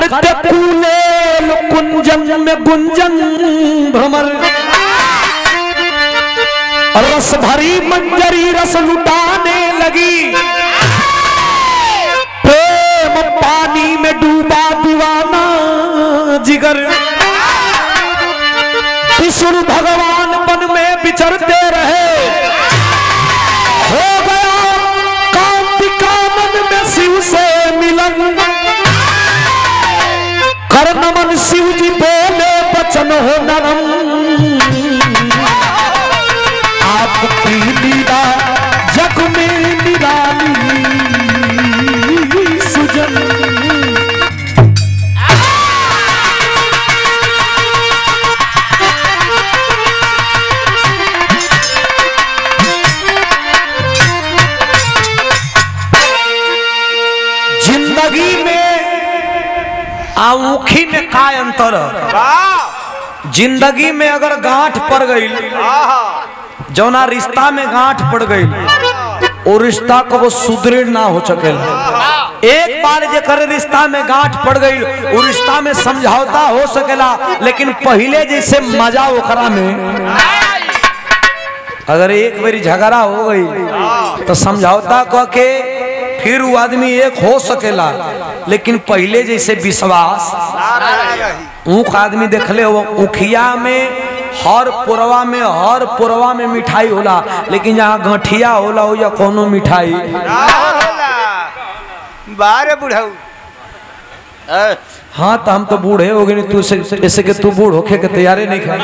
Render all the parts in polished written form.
करते कूले कुंजन में गुंजन भ्रमर, रस भरी मंजरी रस लुटाने लगी, प्रेम पानी में डूबा दीवाना जिगर, विष्णु भगवान वन में विचरते रहे, हो गया कांतिका मन में शिव से मिलन, कर नमन शिव जी बोले बचन हो नरम, आपकी लीला जग में निराली सुजन। जिंदगी में आँखी में का अंतर, जिंदगी में अगर गांठ पड़ गई, जौना रिश्ता में गांठ पड़ गई, और रिश्ता को वो सुदृढ़ ना हो सकेला। एक बार जेकर रिश्ता में गांठ पड़ गई, वो रिश्ता में समझौता हो सकेला, लेकिन पहले जैसे मजा ओकरा में, अगर एक बार झगड़ा हो गई तो समझौता कह के फिर वो आदमी एक हो सकेला, लेकिन पहले जैसे विश्वास ऊख आदमी देख ले, वो उखिया में हर पुरवा में मिठाई होला, लेकिन जहाँ गठिया होला हो या कोनो मिठाई बारे बुढ़ाऊ। हाँ तो हम तो बूढ़े हो गए, तू ऐसे के तू बूढ़ होके के तैयारे नहीं खा,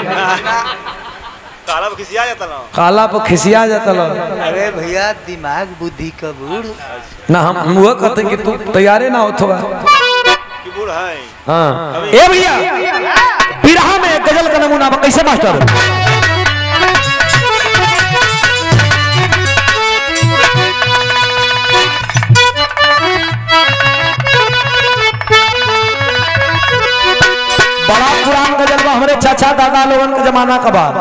काला पर खिसिया जाता ना, काला पर खिसिया जाता लो। अरे भैया दिमाग बुद्धि का बूढ़ ना, हम वो कहते कि तू तैयारे ना होता कि बूढ़ है। हाँ ए भैया, बिरहा में गजल का नमूना कैसे मास्टर, बड़ा पुरान गजल बा, हमारे चाचा दादा लोगन के जमाना का बात।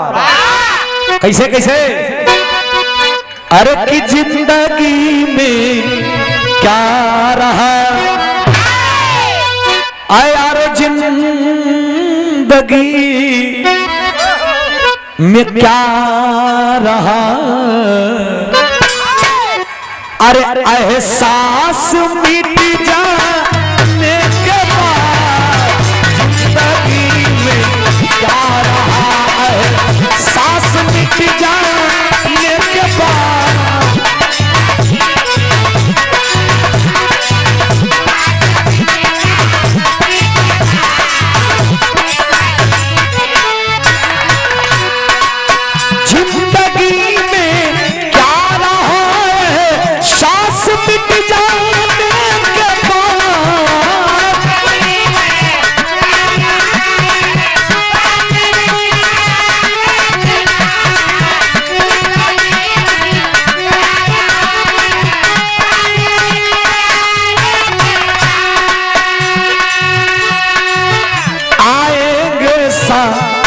कैसे कैसे, अरे की जिंदगी में क्या रहा, आए यारो जिंदगी में क्या रहा, अरे एहसास मिट जाने के बाद जिंदगी में क्या रहा, एहसास मिट जाने के बाद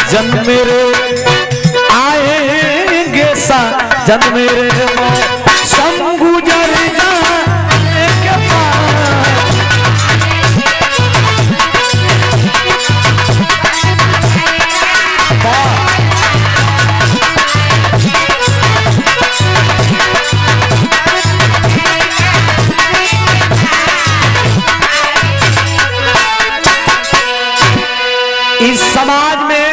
जन मेरे आएंगे सा, जन मेरे संग गुजर जाने के बाद, इस समाज में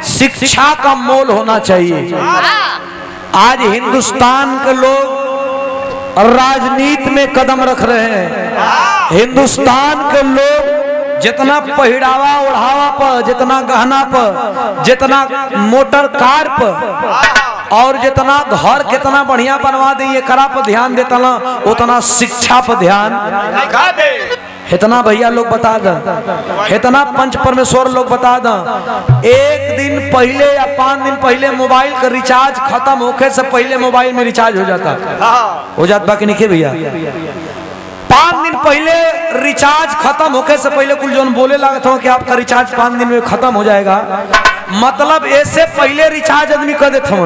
शिक्षा का मोल होना चाहिए। आज हिंदुस्तान के लोग राजनीति में कदम रख रहे हैं। हिंदुस्तान के लोग जितना पहिरावा ओढ़ावा पर, जितना गहना पर, जितना मोटर कार पर, और जितना घर कितना बढ़िया बनवा दे ये करा पर ध्यान देता ना, उतना शिक्षा पर ध्यान इतना भैया लोग बता दें, इतना पंच परमेश्वर लोग बता दें। एक दिन पहले या 5 दिन पहले मोबाइल का रिचार्ज खत्म होके से पहले मोबाइल में रिचार्ज हो जाता, हो जाता बाकी नहीं भैया। 5 दिन पहले रिचार्ज खत्म होके से पहले कुल जोन बोले लागत हो कि आपका रिचार्ज 5 दिन में खत्म हो जाएगा, मतलब ऐसे पहले रिचार्ज आदमी कर देते हो।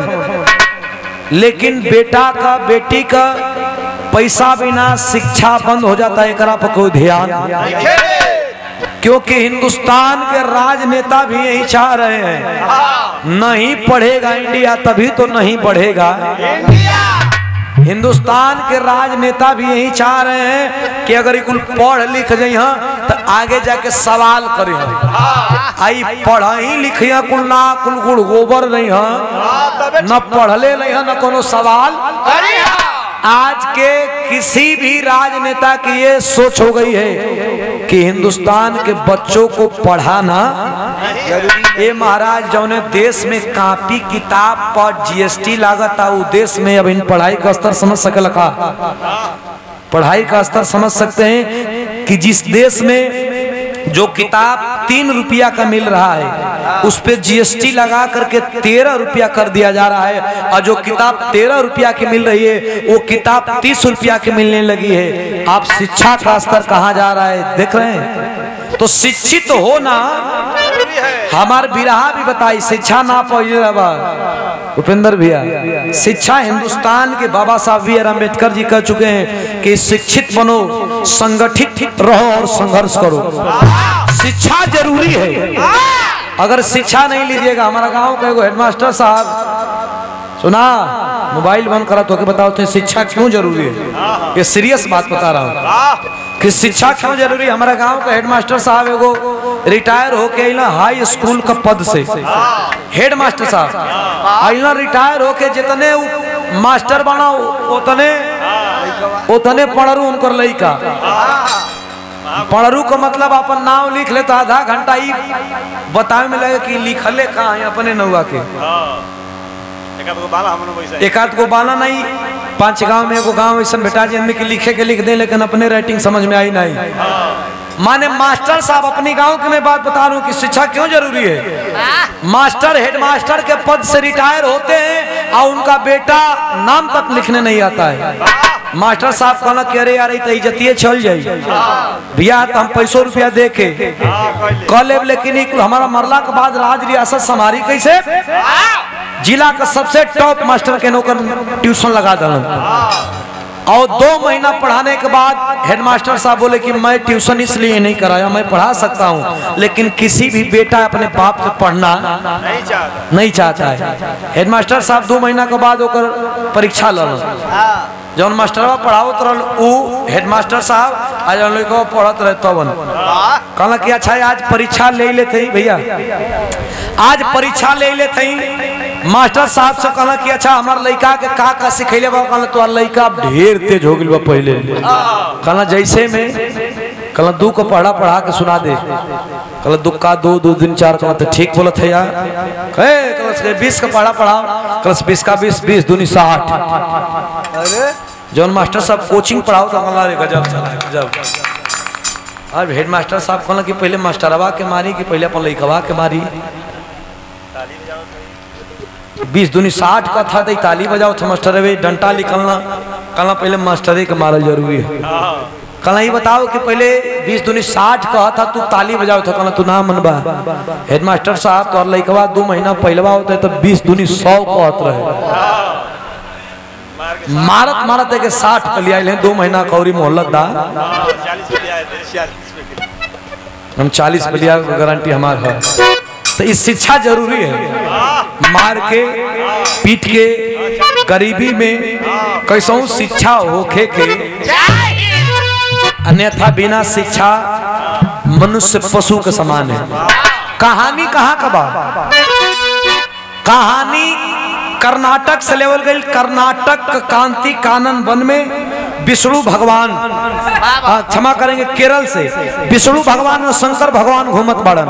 लेकिन बेटा का बेटी का पैसा बिना शिक्षा बंद हो जाता है, एकरा पर कोई ध्यान। क्योंकि हिंदुस्तान के राजनेता भी यही चाह रहे हैं, नहीं पढ़ेगा इंडिया तभी तो नहीं बढ़ेगा। हिंदुस्तान के राजनेता भी यही चाह रहे हैं कि अगर कुल पढ़ लिख जाइए तो आगे जाके सवाल करे। आई पढ़ ही लिखिया कुल ना कुल गुड़ गोबर नहीं है, न पढ़ले नहीं है, न कोनो सवाल। आज के किसी भी राजनेता की ये सोच हो गई है कि हिंदुस्तान के बच्चों को पढ़ाना ये महाराज जौने देश में कापी किताब पर जीएसटी लागत है, वो देश में अब इन पढ़ाई का स्तर समझ सकल का, पढ़ाई का स्तर समझ सकते हैं कि जिस देश में जो किताब 3 रुपया का मिल रहा है उस पे जीएसटी लगा करके 13 रुपया कर दिया जा रहा है, और जो किताब 13 रुपया की मिल रही है वो किताब 30 रुपया की मिलने लगी है। आप शिक्षा का स्तर कहाँ जा रहा है देख रहे हैं। तो शिक्षित तो हो ना, हमार बिरहा भी बताई शिक्षा ना पहुंचे। उपेंद्र भैया, शिक्षा हिंदुस्तान के बाबा साहब बी आर अम्बेडकर जी कह चुके हैं कि शिक्षित बनो, संगठित रहो और संघर्ष करो। शिक्षा जरूरी है। अगर शिक्षा नहीं लीजिएगा, हमारा गांव का हेडमास्टर साहब सुना, मोबाइल बंद करा तो बताओ थे शिक्षा क्यों जरूरी है। ये सीरियस बात बता रहा हूँ कि शिक्षा क्यों जरूरी है। हमारा गांव का हेडमास्टर साहब एगो रिटायर होके आइला हाई स्कूल का पद से, हेडमास्टर साहब आइला रिटायर होके, जितने मास्टर बना उतने पढ़रू उनकर लइका। पढ़रू का मतलब अपन नाम लिख ले तो आधा घंटा ही बतावे में लगे कि लिखले कहाँ है अपने नौवा के। एक आध को बाला नहीं, 5 गांव में एगो गांव ऐसा बेटा जी की लिखे के लिख दे, लेकिन अपने राइटिंग समझ में आई नहीं। माने मास्टर साहब अपनी गांव की मैं बात बता रहा हूँ कि शिक्षा क्यों जरूरी है। मास्टर हेडमास्टर के पद से रिटायर होते हैं और उनका बेटा नाम तक लिखने नहीं आता है। मास्टर साहब कहना कि अरे यार तो इज्जतिये चल जाई भैया, तो हम 500 रुपया दे के कह ले, लेकिन हमारा मरला के बाद राज रियासत समारी कैसे। जिला का सबसे टॉप मास्टर के नौकर ट्यूशन लगा दल, और 2 महीना पढ़ाने के बाद हेडमास्टर साहब बोले कि मैं ट्यूशन इसलिए नहीं कराया, मैं पढ़ा सकता हूँ लेकिन किसी भी बेटा अपने बाप से पढ़ना नहीं चाहता है। हेडमास्टर साहब 2 महीना के बाद होकर परीक्षा लल, जौन मास्टरवा पढ़ावत रहल उ हेडमास्टर साहब आज लड़का पढ़त रहे तब कहला कि अच्छा आज परीक्षा ले लेते ही भैया, आज परीक्षा ले लेते ही। मास्टर साहब से कहला कि अच्छा हमार लड़का के का सिखैले बा। कहला तो लड़का ढेर तेज हो गइल बा पहले। कहला जैसे में, कहला 2 को पढ़ा के सुना दे। कहला 2 का 2 2 दिन 4। कहला तो ठीक बोलत है यार। कहला 20 का पढ़ाओ। कहला 20 का 20 20 दूनी 60। अरे जौन मास्टर साहब कोचिंग पढ़ाओ तो कहला रे गजब चला गजब। और हेडमास्टर साहब कहला कि पहले मास्टरवा के मारी कि पहले अपन लइकवा के मारी। 20 दूनी 60 का था तो ताली बजाओ था मास्टर वे डंटा निकलना। कहला पहले मास्टरे के मारल जरूरी है। कहला ये बताओ कि पहले 20 दूनी 60 का था तू ताली बजाओ था। कहला तू ना मनबा हेडमास्टर साहब तो लइकवा 2 महीना पहलवा होता तो 20 दूनी 100 कहत रहे। मारत के 60 पे लिया 2 महीना कौरी मोहल्लत दा, हम 40 पे लिया गारंटी हमार है। तो इस शिक्षा जरूरी है। मार के पीट के गरीबी में कैसों शिक्षा होखे के, अन्यथा बिना शिक्षा मनुष्य पशु के समान है। कहानी कहाँ का बा? कहानी कर्नाटक से लेवल गई। कर्नाटक कांति कानन वन में विष्णु भगवान, क्षमा करेंगे केरल से, विष्णु भगवान और शंकर भगवान घूमत बड़न।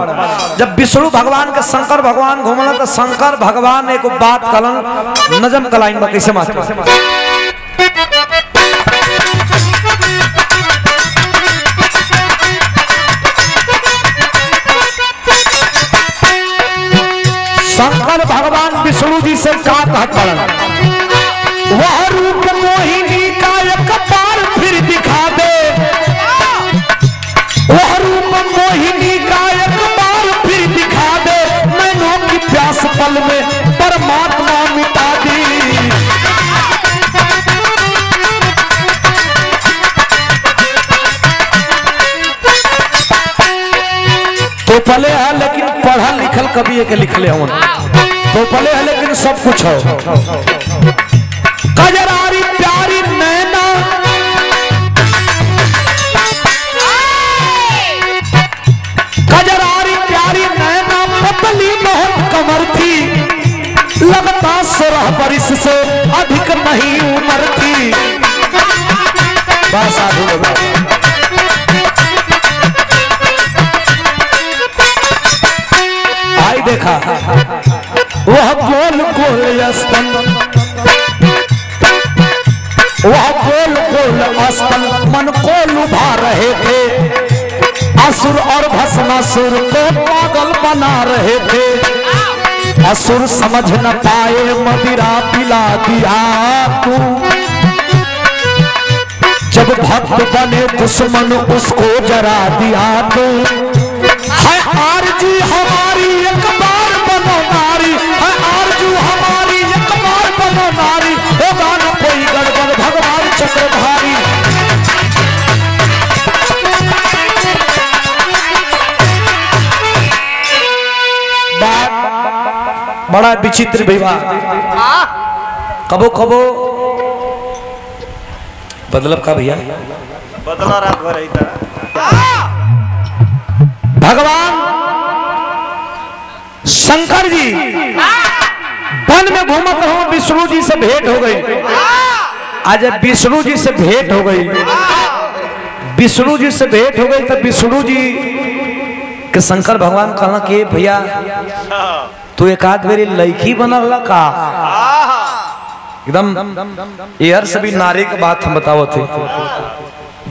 जब विष्णु भगवान के शंकर भगवान घूमल तो शंकर भगवान एक बात कलन, नजम कलाइन बा कैसे मास्टर। शंकर भगवान विष्णु जी से का कहत बड़न, वह रूप मोहिनी का एक बार फिर दिखा दे, वह रूप मोहिनी का एक बार फिर दिखा दे, मैनों की प्यास पल में परमात्मा मिटा दी। तो पले है लेकिन पढ़ा लिखल कभी एक लिखले हो तो पले है लेकिन सब कुछ हो। कजरारी प्यारी नैना कजरारी प्यारी नैना पतली बहुत कमर थी लगता 16 बरिस से अधिक नहीं उम्र थी। बस आई देखा वह गोल गोल स्तन वह गोल गोल स्तन मन को लुभा रहे थे असुर और भस्मासुर को पागल बना रहे थे। असुर समझ न पाए मदिरा पिला दिया तू जब भक्त बने दुश्मन उसको जरा दिया तू। है आरजी हमारी एक बार बनो नारी है आरजू हमारी एक बार बनो नारी होगा न कोई गड़बड़ भगवान चक्रधारी। बड़ा विचित्र विवाह कबो कबो बदलब का भैया बदला रात भर ही था। भगवान शंकर जी वन में घूमत हो विष्णु जी से भेंट हो गई। आज विष्णु जी से भेंट हो गई विष्णु जी से भेंट हो गई तो विष्णु जी के शंकर भगवान कहना कि भैया तू एक आध बेरी लड़की बनल का एकदम यार सभी नारी की बात हम बताओ थे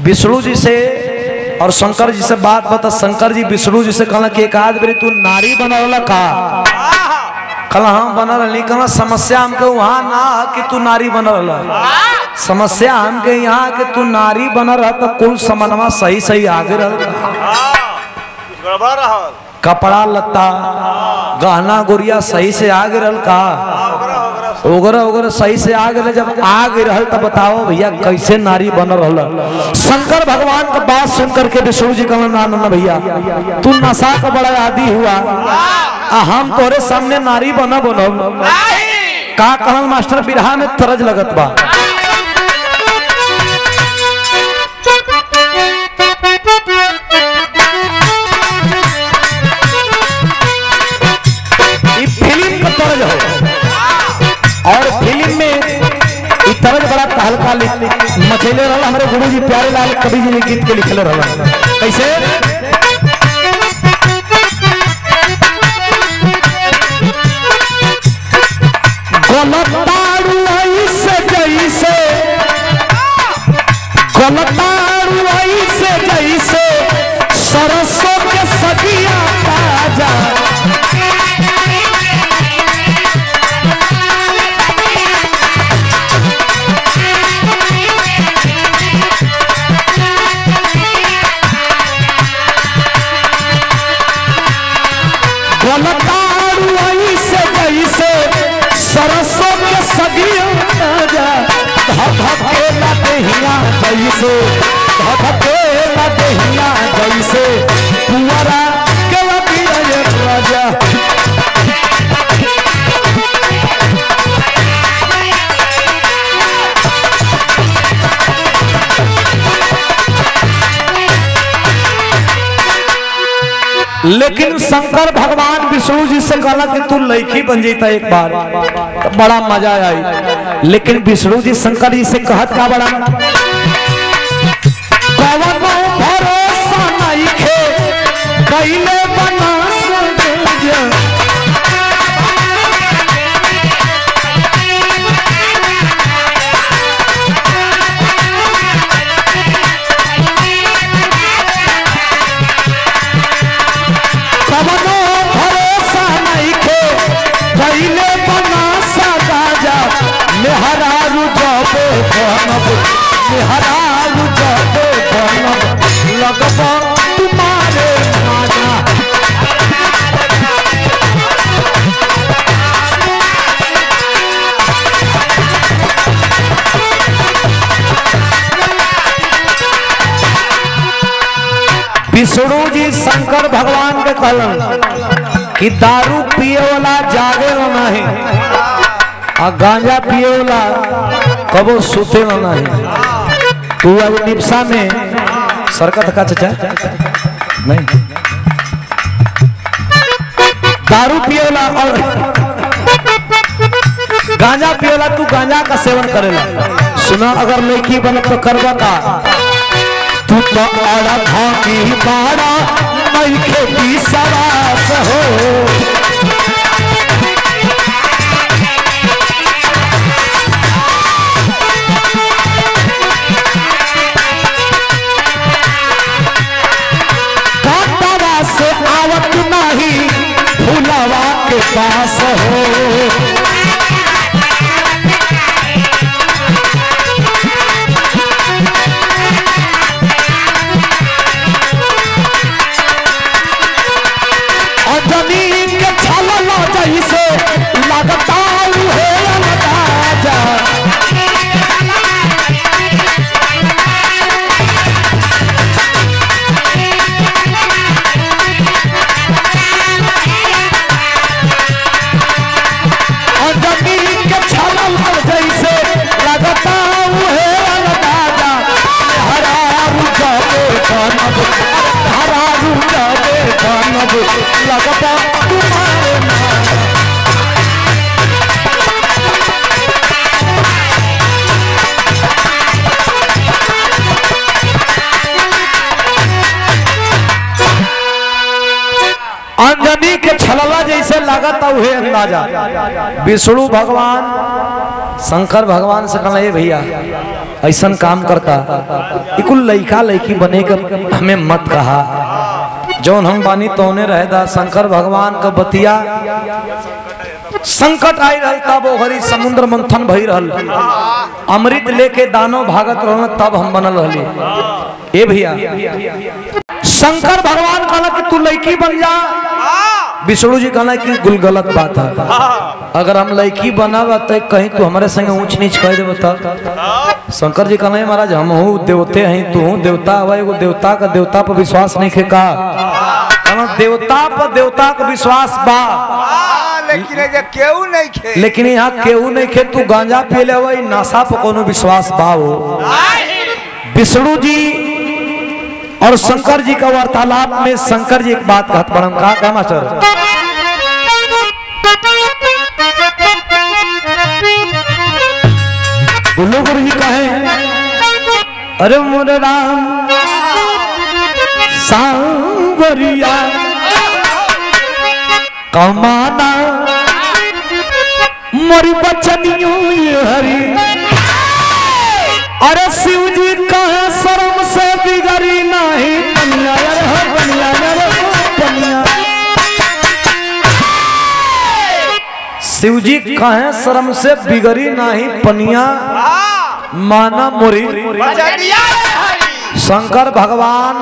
विष्णु जी से और शंकर जी से बात बता। शंकर जी विष्णु जी से कहना कि एक आध बेरी तू नारी बनल का कहला हम बनल नहीं कहना समस्या हमके वहां ना कि तू नारी बनल समस्या हमके यहाँ कि तू नारी बनल रहा तो कुल समन्वय सही सही आगे रहा कपड़ा लत्ता गहना गुड़िया सही से आगे रहल का ओगरा ओगरा सही से आगे रह जब आगे रहल तब बताओ भैया कैसे नारी बन रहल। शंकर भगवान का बात सुनकर के विष्णु जी कहना ना ना भैया तू नशा का बड़ा आदी हुआ हम तोरे सामने नारी बना बनो का कहल मास्टर बिरहा में तरज लगत बा। और फिल्म में तरज बड़ा तहलका मचेले रहा हमारे गुरु जी प्यारे लाल कवि जी ने गीत के लिखले रहा कैसे गलतारू ऐसे जैसे गलतारू ऐसे जैसे सरसों के सदिया ताजा सरसों के सदियों धकेला दहिया जैसे धकेला दहिया जैसे पुअरा के लगिया राजा लेकिन शंकर भगवान विष्णु जी से कहला कि तू लड़की बन जाता एक बार तो बड़ा मजा आई। लेकिन विष्णु जी शंकर जी से कहत का बड़ा भरोसा नहीं खे कैले बना तुम्हारे विष्णु जी शंकर भगवान के कहलन कि दारू पिए वाला जागे नहीं और गांजा पिए वाला कबो सुते नहीं। तू आज निपसा में सरकत का चचा नहीं दारू पिए वाला और गांजा पिए वाला तू गांजा का सेवन करेला। सुना अगर लड़की बन तो करवा का तू तो आड़ा भागी बाड़ा मई खेती सवास हो। कांतावा से आवत नहीं फूलावा के पास हो। लगता है अंदाजा और जमीन के छलल जैसे लगता है अंदाजा। हरारू जाबे बनब हरारू जाबे बनब लगता तुम्हारे नाम। अंजनी के छलला जैसे लागत हुए अंदाजा। विष्णु भगवान शंकर भगवान से कहना भैया ऐसा काम करता कुल लड़का लड़की बने कर हमें मत कहा जौन हम बानी तौने रहदा। शंकर भगवान का बतिया संकट आई रहल तब ओहरी समुद्र मंथन भई रहल अमृत लेके दानो भागत रहल तब हम बनल रहली। ए भैया शंकर भगवान कहला कि तू लड़की बन जा। विष्णु जी कहला कि गुल गलत बात है। अगर हम लड़की बनब तो कहीं तू हमारे संगे ऊंच नीच कर देव तब। शंकर जी कहला महाराज हम हूँ देवते हैं तू हूँ देवता हुआ एगो देवता का देवता पर विश्वास नहीं खेका देवता पर देवता का विश्वास बा लेकिन यहाँ केहू नहीं खे। तू गांजा पी ले वही नशा पर कोनो विश्वास बा हो। विष्णु जी और शंकर जी का वार्तालाप में शंकर जी एक बात कहत बड़न का मास्टर बोलो गुरु जी कहे अरे मोरे राम सांवरिया कमाना मोरी बचनियों हरी। अरे शिव जी कहे शर्म से बिगड़ी नहीं पनिया पनिया पनिया। शिव जी कहे शर्म से बिगड़ी नहीं पनिया माना मोरी। शंकर भगवान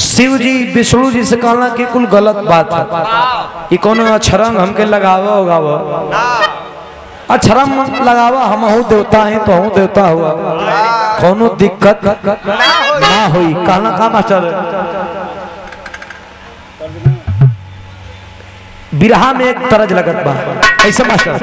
शिव जी विष्णु जी से कहना कि कुल गलत बात है ये कोनो अक्षरंग हमके लगावा उगावा अक्षरम लगावा हम हूँ देवता हैं तो हूँ देवता हुआ कोनो दिक्कत ना हुई। कहना का मास्टर बिरहा में एक तरज लगत बा ऐसा मास्टर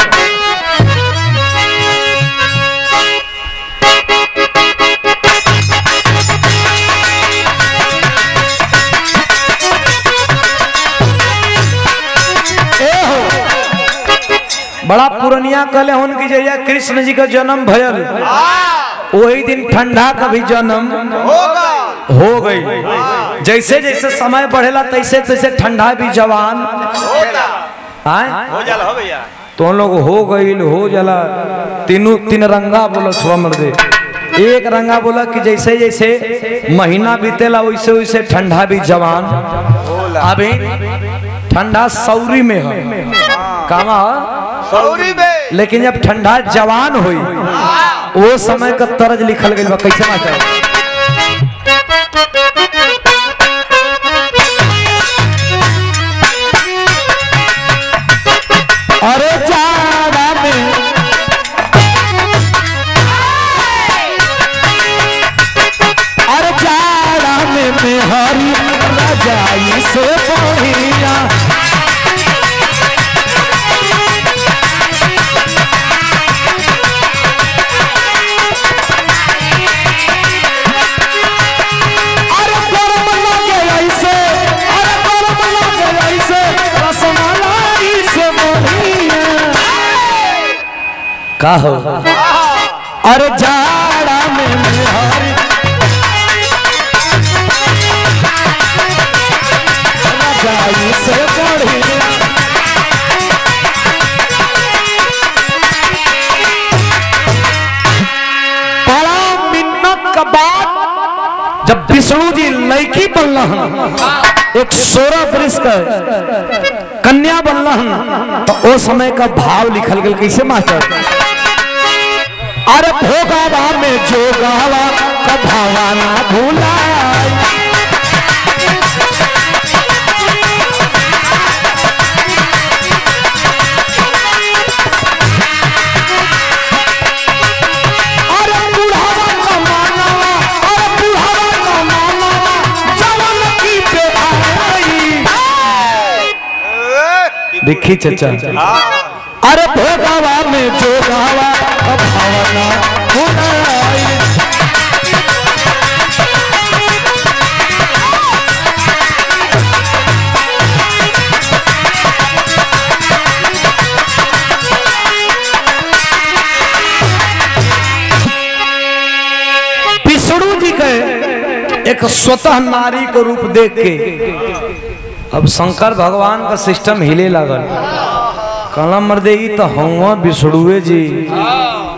बड़ा पुरनिया कहले हन की जैया कृष्ण जी का जन्म भयल वही दिन ठंडा का भी जन्म हो गई। जैसे जैसे समय बढ़ेला तैसे तैसे ठंडा भी जवान हो जाला हो भैया तो लोग हो गई हो जाला। तीन रंगा बोला छुआ मर्दे एक रंगा बोला कि जैसे जैसे महीना बीतेला वैसे वैसे ठंडा भी जवान। अभी ठंडा सौरी में है कामा सौरी में लेकिन जब ठंडा जवान हुई वो समय का तरज लिखल गई कैसे मास्टर अरे जाड़ा में अरे जाड़ा में का हो अरे जाड़ा में मेहर रजाई से बढ़िया बड़ा मिन्नत का बात जब विष्णु जी लड़की बनला एक 16 बरस का कन्या बनला तो ओ समय का भाव लिखल गया कैसे मास्टर अरे भोगावा में जोगावा का भावा ना भूला देखी चचा अरे भोगावा में जोगावा भावना विष्णु जी के एक स्वतः नारी को रूप देख के अब शंकर भगवान का सिस्टम हिले लगल काला मर्दे तो हुआ विष्णुए जी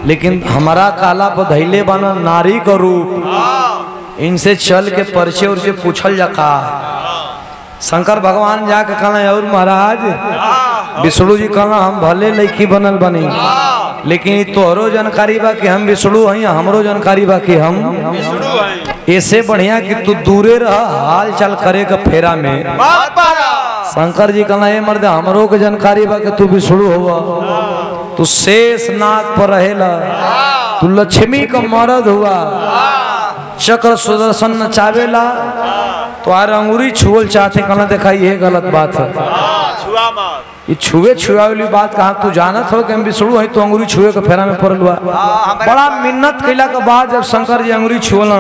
लेकिन हमारा काला बधैले बना नारी का रूप इनसे चल के परिचय और से पूछल जाका शंकर भगवान जाके कहना और महाराज विष्णु जी कहना हम भले लड़की बनल बनी लेकिन तोहरो जानकारी बा कि हम विष्णु हई हमरो जानकारी बा कि हम ऐसे बढ़िया कि तू दूरे रह हाल चाल करे का फेरा में शंकर जी कहना ये मर्द हमरो के जानकारी बा कि तू विष्णु हुआ तू शेष नाग पर रहेला तू लक्ष्मी का मर्द हुआ चक्र सुदर्शन नचावेला तो आर अंगूरी छुअल चाहते कहना देखा ये गलत बात है ये छुए छुआ वाली बात कहा तू जानत हो कि हम विष्णु है तो अंगूरी छुए के फेरा में पड़ल हुआ बड़ा मिन्नत कैला के बाद जब शंकर जी अंगूरी छुअला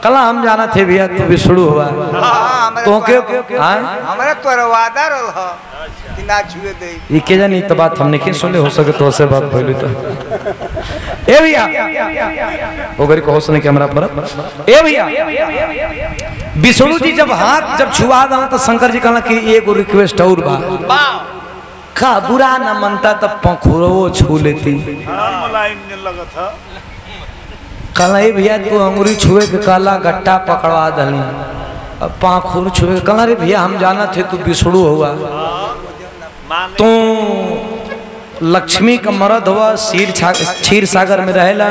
कला हम जाना थे भैया तू विष्णु हुआ तो के हमारे तोर वादा रह कि ना छुए दे ये के जानी तो बात हमने के सुने हो सके तो से बात भइली तो ए भैया ओगरी को हो सुने कैमरा पर ए भैया विष्णु जी जब हाथ जब छुआ दा तो शंकर जी कहला कि एगो रिक्वेस्ट और बा का बुरा न मनता तब पंखुरो छू लेती कहला ए भैया तू अंगूरी छुए के काला गट्टा पकड़वा दली अब पाखुर छुए कहला रे भैया हम जाना थे तू विष्णु हुआ तू लक्ष्मी का मर्द हुआ क्षीर सागर में रहेला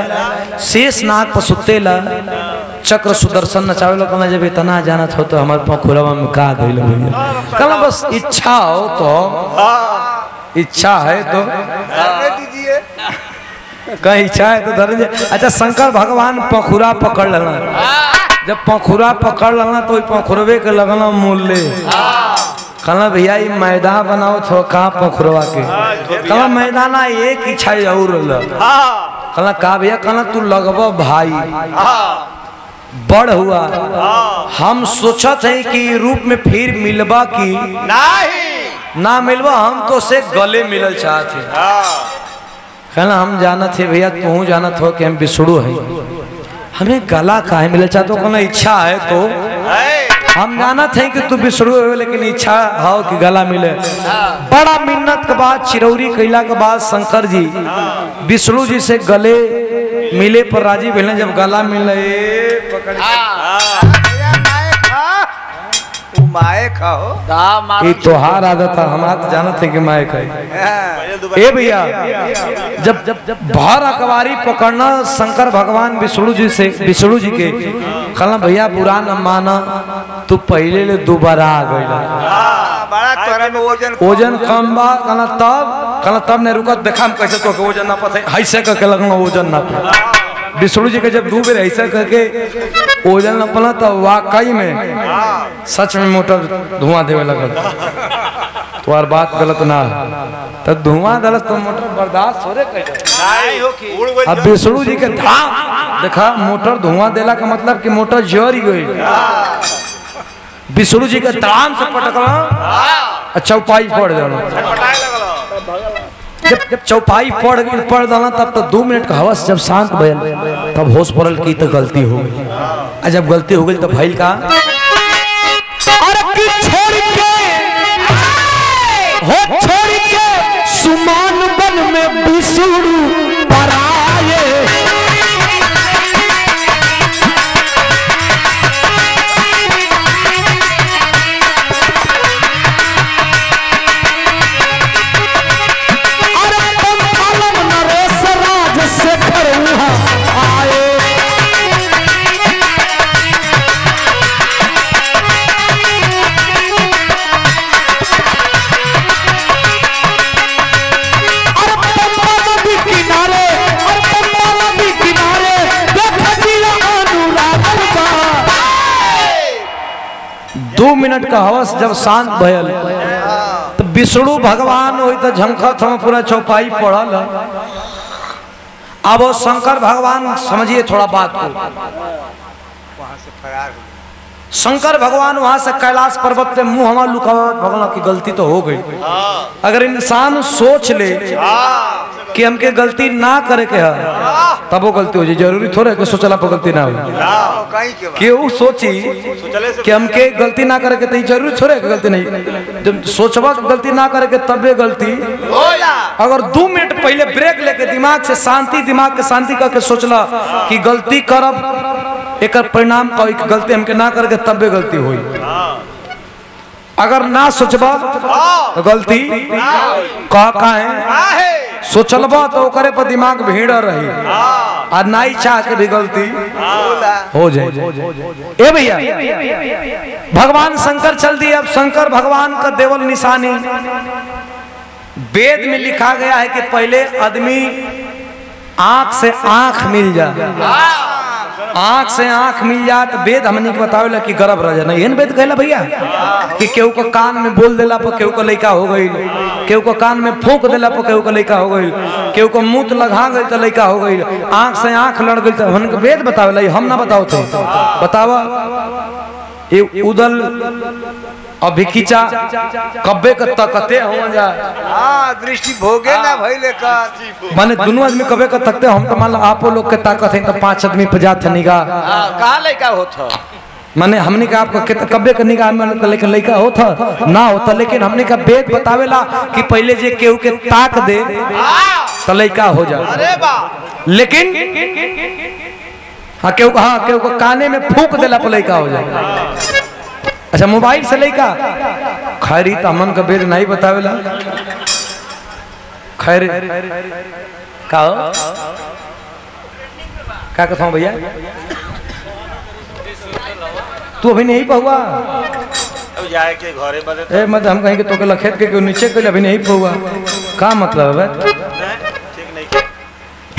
शेष नाग पर सुतेला चक्र सुदर्शन नचावेला कहला जब इतना जानत हो तो हमारे पंखुरवा में का धइल भैया कहला बस इच्छा हो तो इच्छा है तो दीजिए कहीं इच्छा है तो धर अच्छा शंकर भगवान पंखुरा पकड़ लेना जब पंखुरा पकड़ लेना तो पंखुरवे के लगना मूल्य कहना भैया ये मैदान बनाओ थोड़ा कहाँ पंखुरवा के कहना मैदाना एक इच्छा और कहना का भैया कहना तू लगबो भाई बड़ हुआ हम सोचत है कि रूप में फिर मिलबा की नहीं ना मिलबा हम तो से गले मिलल चाहते कहना हम जानत है भैया तू जानत हो कि हम विष्णु है हमें गला काहे मिलल चाहते कहना इच्छा है तो हम जानत है कि तू विष्णु हो लेकिन इच्छा हो कि गला मिले बड़ा मिन्नत के बाद चिरौरी कैला के बाद शंकर जी विष्णु जी से गले मिले पर राजी भेल जब गला मिले माए खाओ ये तोहार आदत है हमारा तो जानत है कि माए खाई ए भैया जब भर अकबारी पकड़ना शंकर भगवान विष्णु जी से विष्णु जी के कहना भैया बुरा न माना तू पहले ले दोबारा आ गई बड़ा तोरा में ओजन कम बा कहना तब ने रुकत देखा हम कैसे तो ओजन ना पते ऐसे करके लगना ओजन ना विष्णु जी के जब दो बेर ऐसा करके ओजन न पला तो वाकई में सच में मोटर धुआं देवे लगल तुम्हार बात गलत ना तो धुआं दलत तो मोटर बर्दाश्त हो रे कैसे अब विष्णु जी के धाम देखा मोटर धुआं देला का मतलब कि मोटर जर गई विष्णु जी के धाम से पटकला अच्छा उपाय पड़ जाना जब चौपाई पढ़ डाला तब तो 2 मिनट का हवस जब शांत भयल तब होश पड़ल की तो गलती हो गई। और जब गलती हो गई तो भइल का छोड़ के सुमान बन में बिसुड़ू पराए। अरे पंथालम नरेश राज शेखर वहाँ आए। दो मिनट का हवस जब शांत भयल तो विष्णु भगवान वही तो झंखत हम पूरा चौपाई पढ़ल। अब वो शंकर भगवान समझिए थोड़ा बात को, वहां से फरार हो गए। शंकर भगवान वहां से कैलाश पर्वत पे मुंह हमारा लुकावत भगवान की गलती तो हो गई। अगर इंसान सोच ले कि हमके गलती ना करे के है तब वो गलती हो जाए। जरूरी थोड़ा कि सोचला पर गलती ना हो। केहू सोची कि हमके गलती ना करे के तो जरूरी थोड़ा कि गलती नहीं। जब सोचबा कि गलती ना करे के तबे गलती। अगर 2 मिनट पहले ब्रेक लेके दिमाग के शांति करके सोचला कि गलती करब एकर परिणाम कोई गलती हमके ना करके तबे गलती हुई। अगर ना सोचबा तो गलती का है सोचलबा तो करे पर दिमाग भीड़ रही और ना ही चाह के भी गलती हो जाए। ए भैया भगवान शंकर चल दिए। अब शंकर भगवान का देवल निशानी वेद में लिखा गया है कि पहले आदमी आंख से आंख मिल जाए, आंख से आंख मिल जाए तो वेद हमने बतावेला कि गर्भ रह जाए। एहन वेद कहला भैया कि केहू को कान में बोल देला पर केहू को लड़का हो गई, केहू को कान में फूंक देला पर केहू को लड़का हो गई, केहू को मुंह लगा गई तो लड़का हो गई। आंख से आंख लड़ गई तो हमने वेद बतावेला, हम ना बताओ थे। बतावा ये उदल अभी खींचा कब्बे का तकते हो जाए। दृष्टि भोगे ना भइले का माने दोनों आदमी कब्बे का तकते हम तो मान लो आप लोग के ताकत है तो 5 आदमी पे जात है निगाह कहा लड़का होता माने हमने का आपका कब्बे का निगाह में लेकिन लड़का होता ना होता। लेकिन हमने का वेद बतावेला कि पहले जे केहू के ताक दे तो लड़का हो जाए। लेकिन हाँ केहू को काने में फूंक देला पर लड़का हो जाए। अच्छा मोबाइल से लड़का खैरी तो हमन का वेद नहीं बतावेला। खैर का कहता हूँ भैया तू अभी नहीं पहुआ जाए के घरे बदे मत हम कहीं के तो के लखेत के नीचे के अभी नहीं पहुआ का मतलब है ठीक नहीं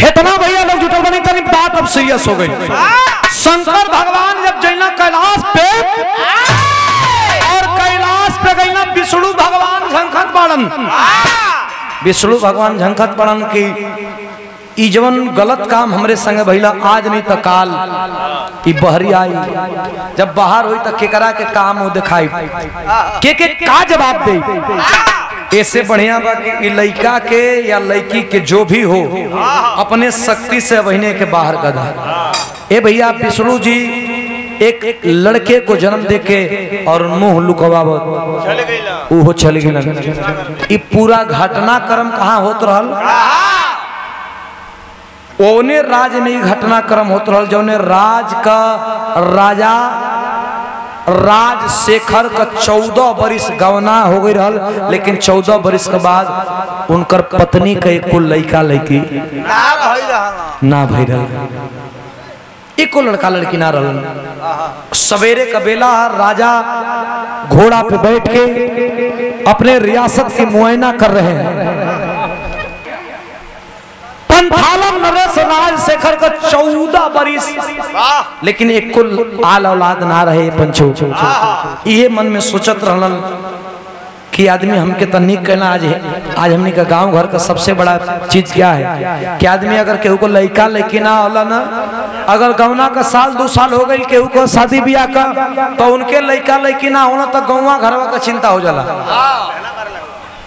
इतना भैया लोग जुटल बनी तनी बात अब सीरियस हो गई। शंकर भगवान जब जैना कैलाश पे और कैलाश पे गईना विष्णु भगवान झंखत पड़न। विष्णु भगवान झंखत पड़न की ई जवन गलत काम हमरे संग भइला आज नहीं तो काल ई बहरी आई। जब बाहर हुई तो केकरा के काम हो दिखाई के का जवाब दे। ऐसे बढ़िया बा कि लड़का के या लड़की के जो भी हो अपने शक्ति से बहने के बाहर कदा। ए भैया विष्णु जी एक लड़के को जन्म देके और मुंह लुकवावत वो चल गई। पूरा घटनाक्रम कहाँ होत रहल ओने राज में घटनाक्रम होत रहल जौने राज का राजा राजशेखर का 14 बरिस गवना हो गई रहल। लेकिन 14 बरिस के बाद उनकर पत्नी का एक लड़का लड़की ना भई रहल, एको लड़का लड़की ना रहल। सवेरे का बेला राजा घोड़ा पे बैठ के अपने रियासत की मुआयना कर रहे हैं। पंथालम नरेश राजशेखर का 14 बरिस लेकिन एक कुल आल औलाद ना रहे पंचो। ये मन में सोचत रहलन कि आदमी हमके तो निक कहना आज हमने का गांव घर का सबसे बड़ा चीज क्या है कि आदमी अगर केहू को लड़का लड़की ना होला ना अगर गौना का साल 2 साल हो गई केहू को शादी ब्याह का तो उनके लड़का लड़की ना होना तो गौवा घरवा का चिंता हो जाला।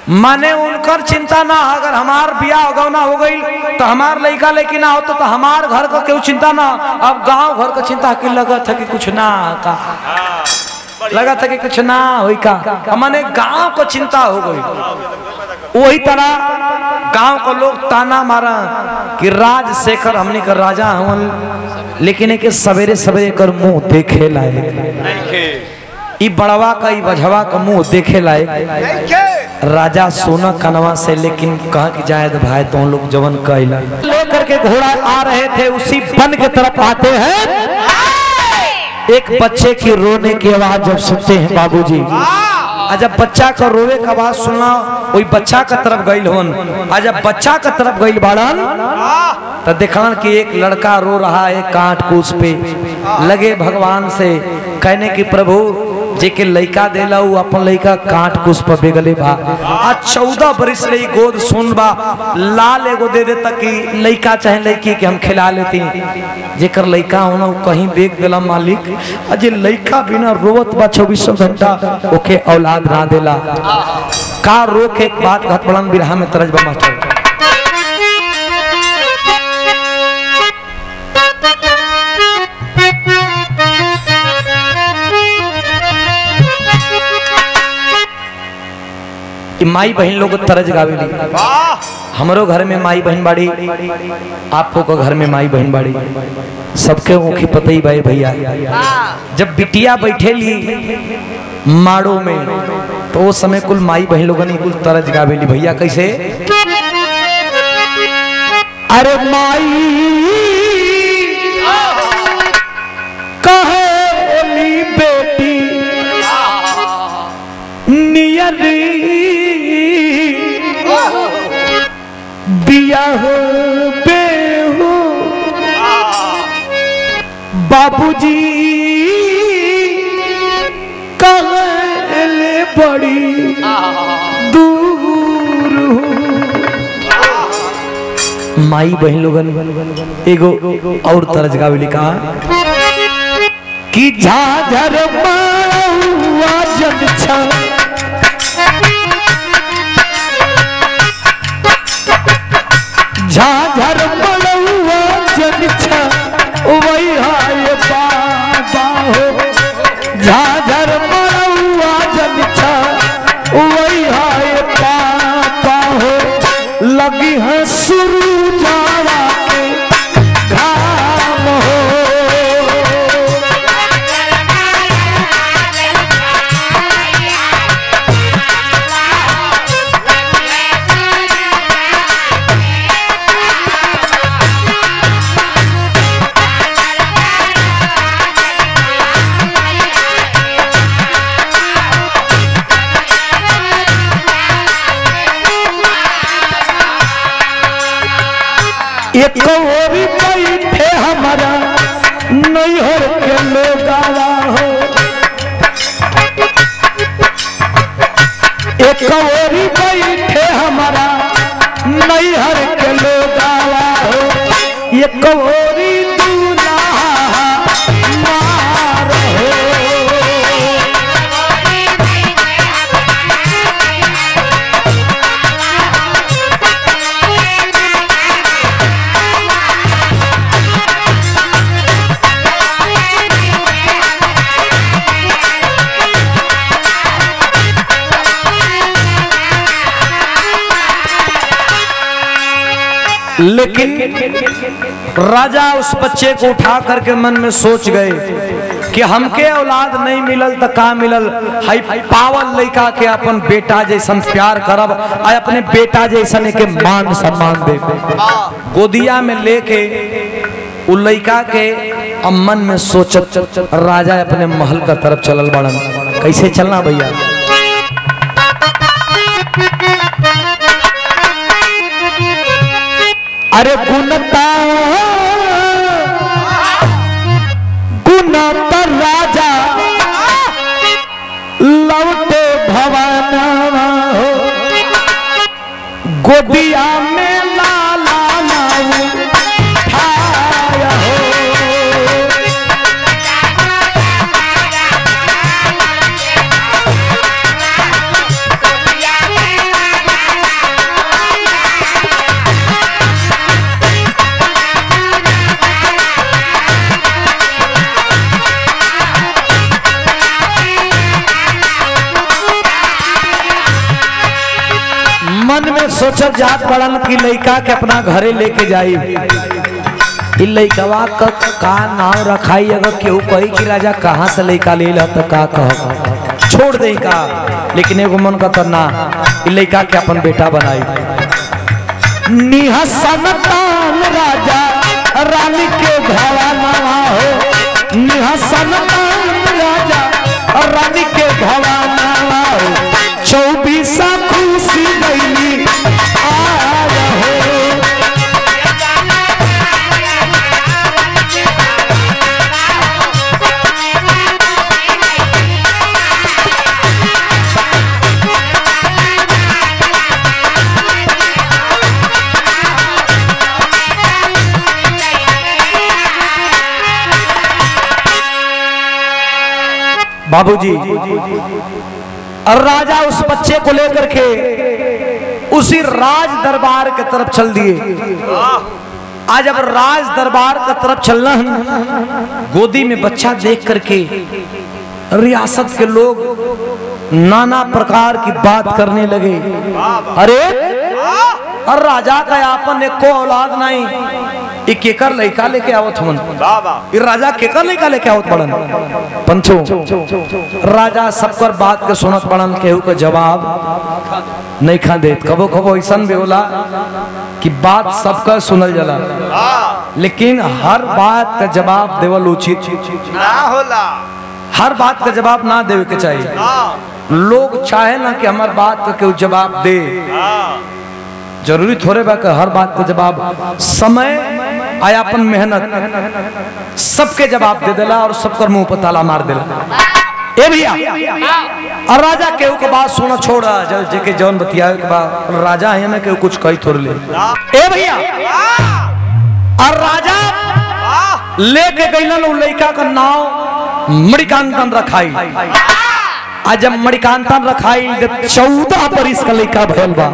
माने उनकर चिंता ना, अगर हमार बियाह गौना हो गई तो हमार लड़का लड़की ना हो तो हमार घर का क्यों चिंता ना। अब गांव घर का चिंता की लगा था कि कुछ ना का, लगा था कि कुछ ना हुई का, माने गांव को चिंता हो गई। वही तरह गांव को लोग ताना मारा कि राजशेखर हमने कर राजा हवन, लेकिन एक सवेरे सवेरे कर मुंह देखे लायक, ई बड़वा का ई बझवा का मुंह देखे लायक। राजा सोना कनवा से लेकिन कहा कि जायद भाई तुम लोग जवन कहला लेकर के घोड़ा आ रहे थे, उसी वन के तरफ आते हैं। एक बच्चे की रोने की आवाज जब सुनते हैं बाबूजी, जब बच्चा का रोवे का आवाज सुनना, वही बच्चा का तरफ गई होन। जब बच्चा का तरफ गई बाड़न तो देखा कि एक लड़का रो रहा है कांट कूस पे, लगे भगवान से कहने की प्रभु जेके लइका देला उ अपन लइका कांट कुछ पर बेगले बा। आज 14 बरिस ले गोद सुन बा, लाल एगो दे दे तक कि लइका चाहे लइकी के हम खिला लेती, जेकर लइका होना कहीं बेग देला मालिक। अजे लइका बिना रोवत बा 24 घंटा, ओके औलाद ना देला का। रो के एक बात घट बड़न बिरहा में तरज बा मास्टर, माई बहन लोग तरज गावेली। हमारो घर में माई बहन बाड़ी, आपको को घर में माई बहन बाड़ी, सबके मुखी पता ही भाई भैया। जब बिटिया बैठेली माड़ो में तो वो समय कुल माई बहन लोगन कुल तरज गावेली भैया। कैसे? अरे माई कहेली बेटी नियरी बियाह बेहू बाबूजी कहले बड़ी दूर माई बहन लोगन एगो और तरज गावेली का कि झाझर मारुआ जन छा झाझर मलुआ जन छा वही हाय बाबा हो, झाझर मलुआ जन छा वही हाय बाबा हो, लगी है शुरू जावा के घाम हो। एक ओरी बैठे हमारा नैहर के लोग आवा हो, एक ओरी बैठे हमारा नैहर के लोग आवा हो, एक ओरी दूल्हा मार हो। लेकिन राजा उस बच्चे को उठा करके मन में सोच गए कि हमके औलाद नहीं मिलल तो का मिलल, हाई पावल लड़का के अपन बेटा जैसन प्यार करब, आ अपने बेटा जैसन के मान सम्मान दे। गोदिया में लेके उ लड़का के मन में सोचत राजा अपने महल का तरफ चलल बड़न। कैसे चलना भैया? अरे गुनता गुनता राजा लौटे भवाना हो, गोदिया में लाला नाऊ ठाया हो। सोचत जात पड़न कि लड़का के अपना घरे लेके जाई। लड़कवा का नाम रखाई, अगर केहू कही कि राजा कहाँ से लड़का ले ला तो का कह छोड़ दे का, लेकिन एगो मन का तरना लड़का के अपन बेटा बनाई। निहसनतान राजा रानी के भवाना हो, निहसनतान राजा रानी के भवाना हो, 24 खुशी गईली आ रहो। बाबूजी और राजा उस बच्चे को लेकर के उसी राज दरबार के तरफ चल दिए। आज अब राज दरबार की तरफ चलना है, गोदी में बच्चा देख करके रियासत के लोग नाना प्रकार की बात करने लगे। अरे और राजा का आपन एको औलाद नहीं, ये केकर लड़का लेके आवत हवन, ये राजा केकर लड़का लेके आवत पड़न। पंचो राजा सबकर बात के सुनत पड़न, केहू का जवाब नहीं खा देत। कबो कबो ऐसा भी होला कि बात सबका सुनल जाला, लेकिन हर बात का जवाब देवल उचित ना होला। हर बात का जवाब ना देवे के चाहिए। लोग चाहे ना कि हमार बात का केहू जवाब दे, जरूरी थोड़े बा कि हर बात का जवाब समय आया अपन मेहनत सबके जवाब दे देला और सबकर मुंह पर ताला मार देला। ए भैया और राजा केहू के बात सुना छोड़ा जेके जौन बतियावे के बाद राजा है ना केहू कुछ कही थोड़ ले। ए भैया और राजा लेके गईलन उ लड़का का नाम मणिकांतन रखाई। आज जब मणिकांतन रखाई जब 14 बरिस का लड़का भइल बा।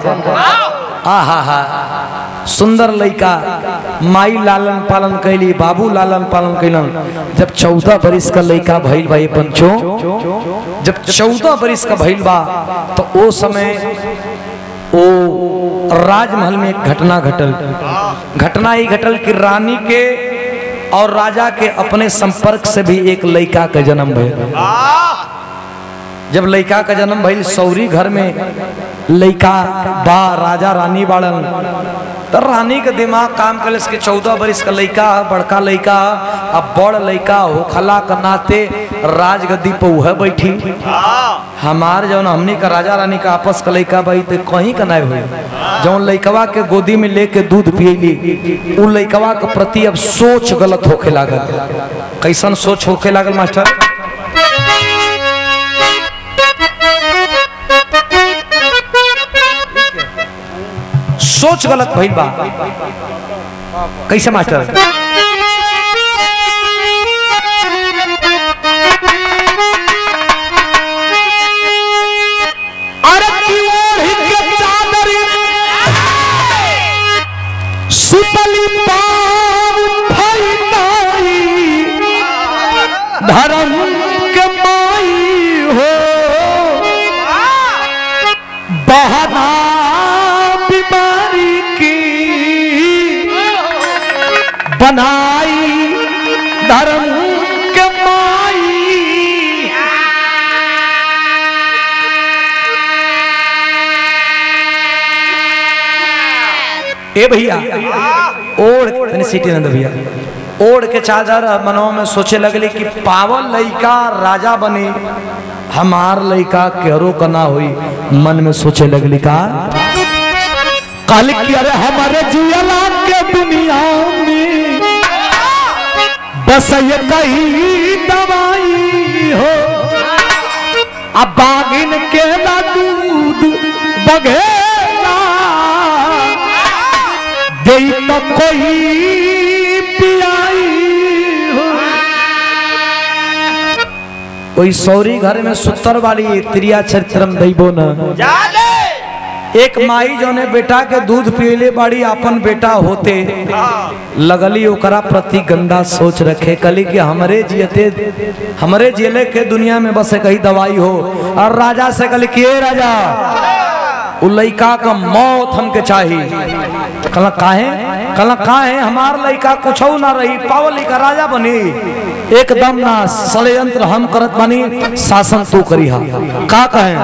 आहा सुंदर लड़का, माई लालन पालन कैली, बाबू लालन पालन कैलन। जब 14 बरिस का लड़का भइल बा, ये पंचो जब 14 बरिस का भइल बा तो ओ समय ओ राजमहल में एक घटना घटल। घटना ही घटल कि रानी के और राजा के अपने संपर्क से भी एक लड़का का जन्म भइल। जब लड़का का जन्म भइल, सौरी घर में लड़का बा, राजा रानी बाड़न, तो रानी के दिमाग काम कर के 14 बरिस का लड़का, बड़का लड़का, अब बड़ लड़का होखला का नाते राजगद्दी पर वह बैठी। हमार जौन हमनी का राजा रानी का आपस का लड़का भाई तो कहीं का नहीं हुई। जौन लड़कवा के गोदी में लेके दूध पियली, उ लड़कवा के प्रति अब सोच गलत होके लागल। कैसन सोच होके लागल मास्टर? सोच गलत भइल बा। कैसे मास्टर? अरे की ओढ़ी के चादर सुतली पाव फैलाई, धर्म के माई हो बहाना बनाई, धर्म के माई। ए भैया ओढ़ सीटी नंद भैया ओढ़ के चादर मनों में सोचे लगली कि पावन लड़का राजा बने, हमार लड़का केहरो का ना हुई। मन में सोचे लगली का कल की अरे हमारे जियला के दुनिया में बस ये कही दवाई हो, अब बागिन के ना दूध बघेला दे तो कोई पियाई हो। कोई सौरी घर में सुतर वाली त्रिया चरित्रम दैबो न। एक माई जो ने बेटा के दूध पियले बाड़ी अपन बेटा होते लगली ओकरा प्रति गंदा सोच रखे, कली कि हमरे जिले के दुनिया में बस कहीं दवाई हो। और राजा से कली कि राजा उ लइका का मौत हमके चाहिए। कला काहे हमार लइका कुछ ना रही, पावल लइका राजा बनी, एकदम ना षड्यंत्र हम करत बानी, शासन तू करी। का कहे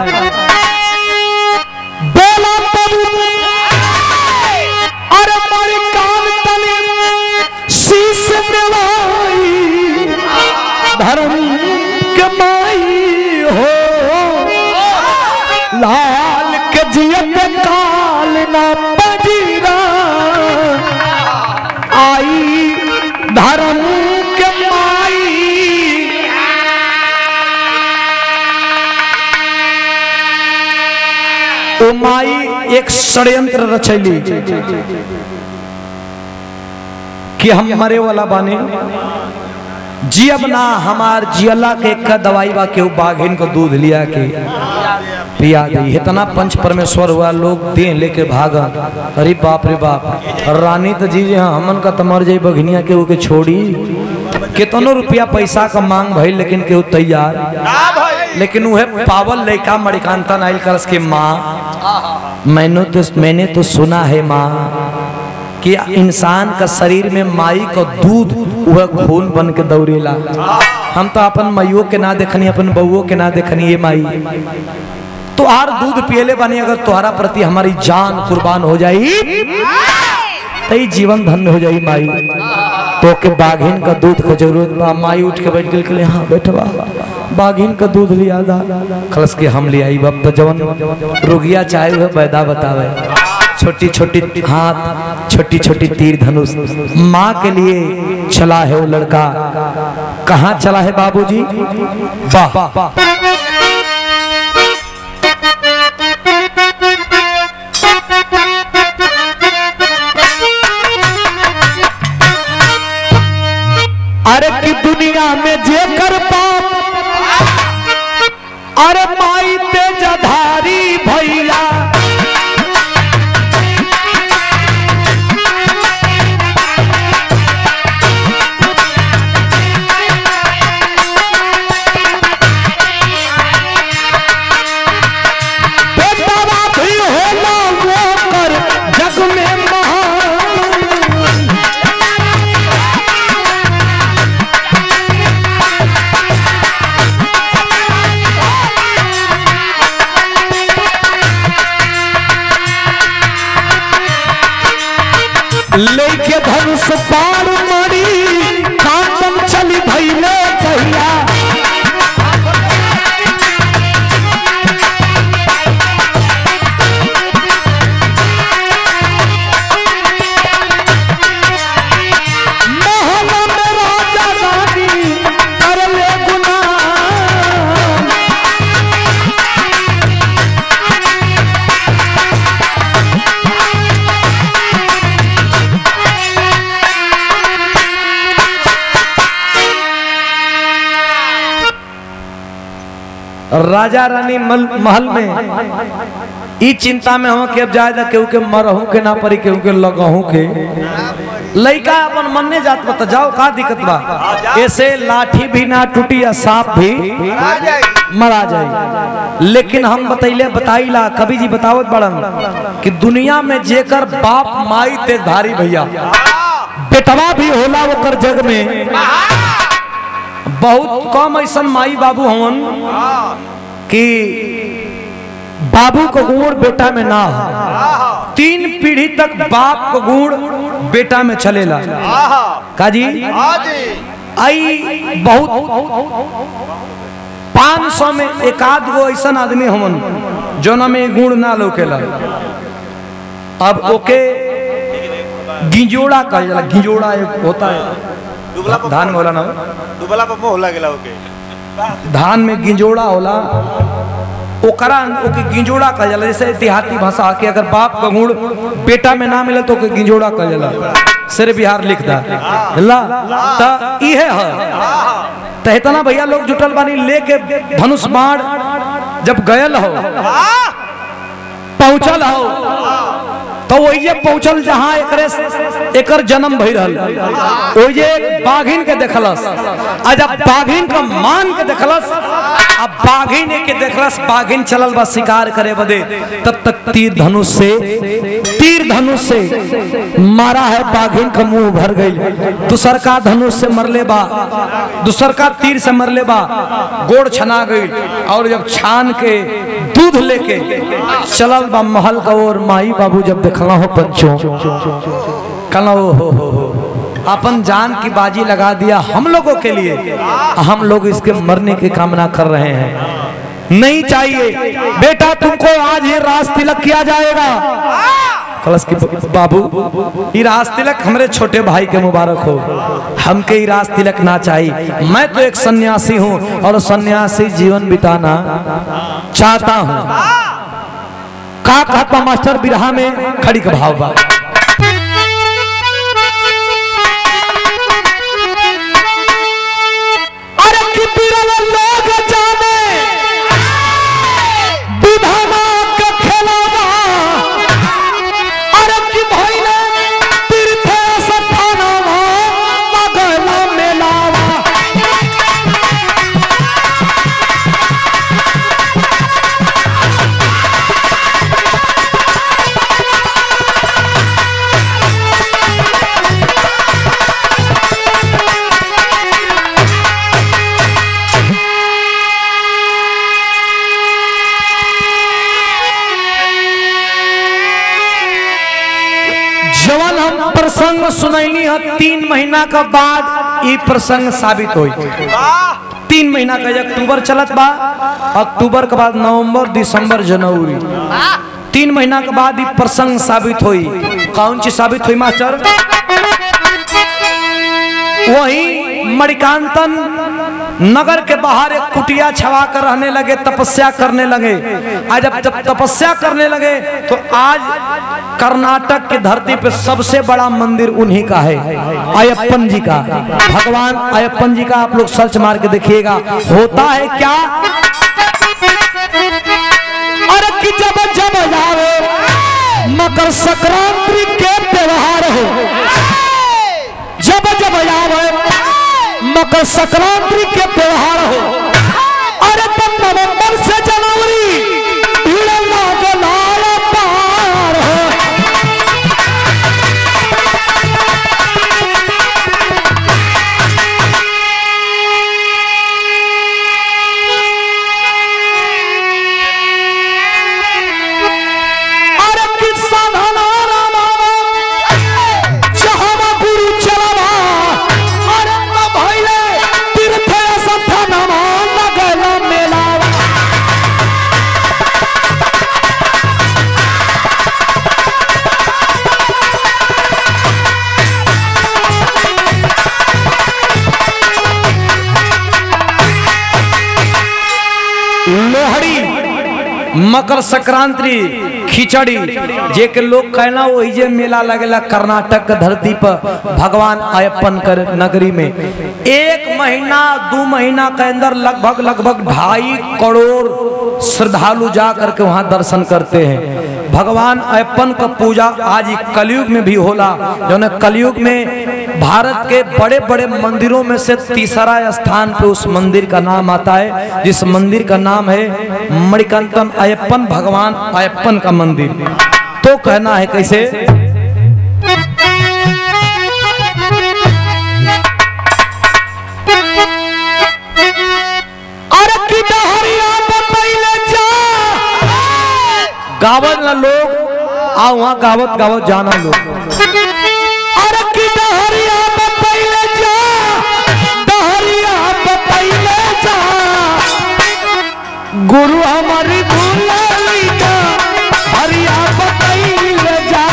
अरे मारी कान तले शीश देवाई धर्म के माई हो, लाल के जियत काल ना बजीरा आई धर्म के माई। ओ माई एक षड्यंत्र रचैली कि हम मरे वाला बाने, जियब ना, हमार जियला के का दवाई बा के बाघिन को दूध लिया के पिया दी। इतना पंच परमेश्वर हुआ, लोग दे लेके भागा। अरे बाप रे बाप, रानी तो जी हमन का तमर जाई बघनिया के के छोड़ी, कितनो रुपया पैसा का मांग भई, लेकिन केहू तैयार, लेकिन वह पावल लइका मणिकांता नाइल करस के माँ मैंने तो सुना है माँ कि इंसान का शरीर में माई का दूध वह खून बन के दौड़ेला। हम तो अपन माइयों के ना देखनी, अपन बउओं के ना देखनी, ये माई तुहार दूध पियले बनी, अगर तुहरा प्रति हमारी जान कुर्बान हो जाई तो जीवन धन्य हो जाई माई। तो के बाघिन का दूध का जरूरत बा। माई उठ के बैठ गई, हाँ बैठवा, बाघिन का दूध लिया दा, खलस के हम ले आई। बाप तो जवन रोगिया चाहे वह पैदा बतावे, छोटी छोटी हाथ, छोटी छोटी तीर धनुष, माँ के लिए चला है वो लड़का। कहाँ चला है बाबूजी? वाह, अरे की दुनिया में जे कर पाप, अरे माई तेजधारी भैया, बेटा भी होला वो कर जग में महान। लेके धनुष पार मरी कांतन चली भैले भैया, महल में राजा रानी कर ले गुनाह। राजा रानी महल में ई चिंता में हम के अब जाए केहू के मरहू के ना पड़ी, केहू के लगहू के। लइका अपन मन ने जात बता जाओ, का दिक्कत बा? ऐसे लाठी भी ना टूटी या सांप भी मरा जाए। लेकिन हम बताइला कवि जी बतावत बड़न कि दुनिया में जेकर बाप माई तेजधारी भैया, बेटवा भी होला वो कर जग में। बहुत कम ऐसा माई बाबू हवन कि बाबू को गुण बेटा में ना हो। 3 पीढ़ी तक बाप को गुण बेटा में चलेला। काजी आई बहुत 500 में एकाध गो ऐसा आदमी हवन जोना में गुण ना लोकेला। अब ओके गिंजोड़ा कहा जाला। गिंजोड़ा एक होता है धान में होला ना, दुबला पप्पो होला गेला ओके। धान में गिंजोड़ा होला, ओकरा ओके गिंजोड़ा कहा जाला। जैसे देहाती भाषा के अगर बाप का गुण बेटा में ना मिले तो ओके गिंजोड़ा कहा जाला। शेर बिहार लिखता है ता इहे है। तो इतना भैया लोग जुटल बानी लेके धनुष बाण जब गयल हो पहुंचल हो तो वही पहुंचल जहां एकर जन्म भई रहल। वही बाघिन के देखलस, जब बाघिन का मान के देखलस, अब बाघिन के देखलस, बाघिन चलल बा शिकार करे बदे। तब तक तीर धनुष से मारा है, बाघिन का मुंह भर गई। दूसर का धनुष से मरले बा, दूसर का तीर से मरले बा, गोड़ छना गई। और जब छान के दूध लेके चलल बा महल का ओर, माई बाबू जब देखला हो बच्चों, कहला हो अपन जान की बाजी लगा दिया हम लोगों के लिए, हम लोग इसके मरने की कामना कर रहे हैं। नहीं चाहिए बेटा, तुमको आज ये राज तिलक किया जाएगा। कलश की बाबू ये राज तिलक हमारे छोटे भाई के मुबारक हो, हमके ये राज तिलक ना चाहिए। मैं तो एक सन्यासी हूँ और सन्यासी जीवन बिताना चाहता हूँ। का कहता मास्टर बिरहा में खड़ी का भाव बा, प्रसंग सुनैनी है 3 महीना का बाद ये प्रसंग साबित हुई। 3 महीना का अक्टूबर चलत बा, अक्टूबर के बाद नवंबर, दिसंबर, जनवरी, 3 महीना के बाद ये प्रसंग साबित हुई। कौन चीज साबित हुई मास्टर? वही मणिकांतन नगर के बाहर एक कुटिया छवा कर रहने लगे, तपस्या करने लगे। आज जब तपस्या करने लगे तो आज कर्नाटक की धरती पे सबसे बड़ा मंदिर उन्हीं का है, अयप्पन जी का। भगवान अयप्पन जी का आप लोग सर्च मार के देखिएगा। होता है क्या, अरे कि जब जब आवे मकर संक्रांति के त्योहार हो, जब जब आवे मकर संक्रांति के त्योहार हो, अरे तब नवंबर से जनवरी भीड़ लागल पार हो। अरे किस्सा धना रामा जहाँ गुरु चलावा, अरे भैले तीर्थ स्थानमा लगल मेलावा। लोहड़ी, मकर संक्रांति, खिचड़ी जे के लोग कहना वही जे मेला लगेला कर्नाटक धरती पर भगवान अयप्पन कर नगरी में। 1 महीना 2 महीना के अंदर लगभग 2.5 करोड़ श्रद्धालु जा करके वहां दर्शन करते हैं। भगवान अयप्पन का पूजा आज कलयुग में भी होला। जो न कलयुग में भारत के बड़े बड़े मंदिरों में से तीसरा स्थान पे उस मंदिर का नाम आता है, जिस मंदिर का नाम है मणिकांतन अयप्पन, भगवान अयप्पन का मंदिर। तो कहना है कैसे, अरे की डहरिया बतैले जा, गावत ना लोग आ वहां गावत गावत जाना लोग। अरे की डहरिया बतैले जा, डहरिया बतैले जा, गुरु हमारी भूलली का हरिया बतैले जा।